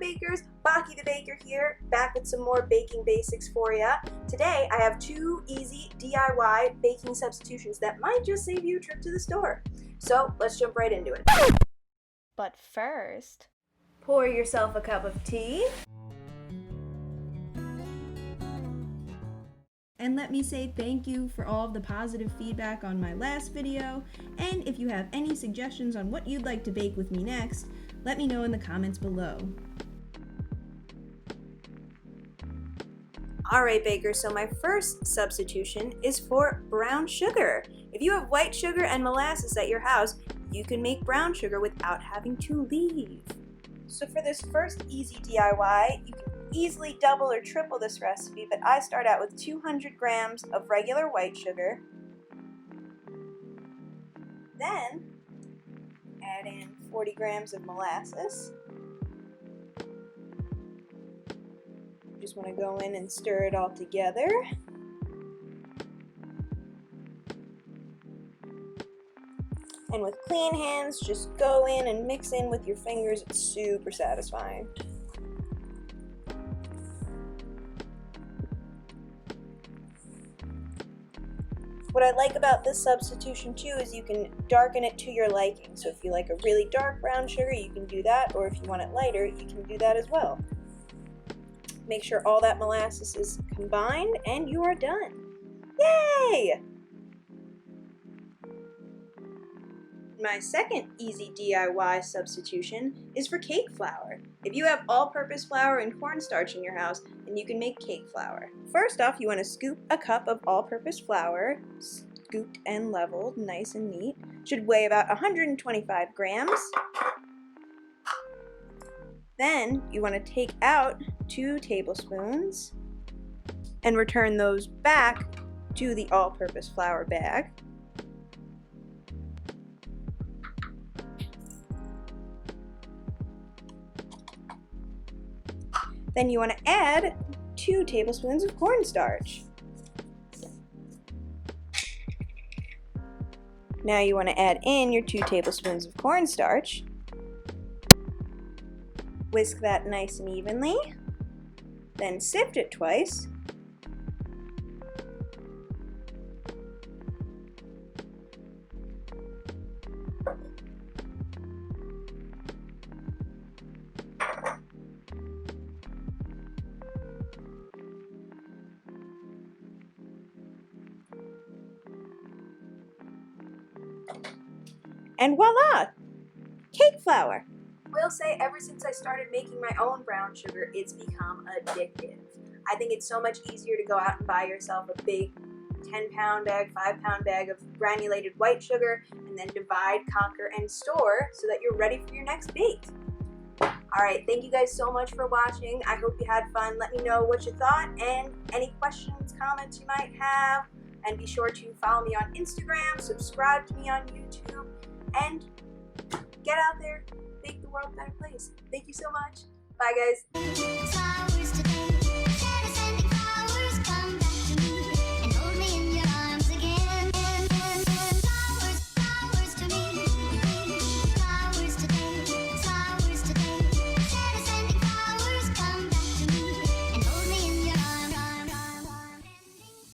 bakers, Baki the Baker here, back with some more baking basics for you. Today I have 2 easy DIY baking substitutions that might just save you a trip to the store. So let's jump right into it. But first, pour yourself a cup of tea. And let me say thank you for all of the positive feedback on my last video, and if you have any suggestions on what you'd like to bake with me next, let me know in the comments below. Alright bakers, so my first substitution is for brown sugar. If you have white sugar and molasses at your house, you can make brown sugar without having to leave. So for this first easy DIY, you can easily double or triple this recipe, but I start out with 200 grams of regular white sugar. Then add in 40 grams of molasses. You just want to go in and stir it all together. And with clean hands, just go in and mix in with your fingers. It's super satisfying. What I like about this substitution too is you can darken it to your liking. So if you like a really dark brown sugar, you can do that, or if you want it lighter, you can do that as well. Make sure all that molasses is combined and you are done. Yay! My second easy DIY substitution is for cake flour. If you have all-purpose flour and cornstarch in your house, then you can make cake flour. First off, you want to scoop a cup of all-purpose flour, scooped and leveled, nice and neat. Should weigh about 125 grams. Then you want to take out 2 tablespoons and return those back to the all-purpose flour bag. Then you want to add 2 tablespoons of cornstarch. Now you want to add in your 2 tablespoons of cornstarch. Whisk that nice and evenly. Then sift it twice. And voila! Cake flour! I will say, ever since I started making my own brown sugar, it's become addictive. I think it's so much easier to go out and buy yourself a big 10-pound bag, 5-pound bag of granulated white sugar, and then divide, conquer, and store so that you're ready for your next bake. Alright, thank you guys so much for watching. I hope you had fun. Let me know what you thought and any questions, comments you might have. And be sure to follow me on Instagram, subscribe to me on YouTube, and get out there, make the world a better place. Thank you so much. Bye, guys.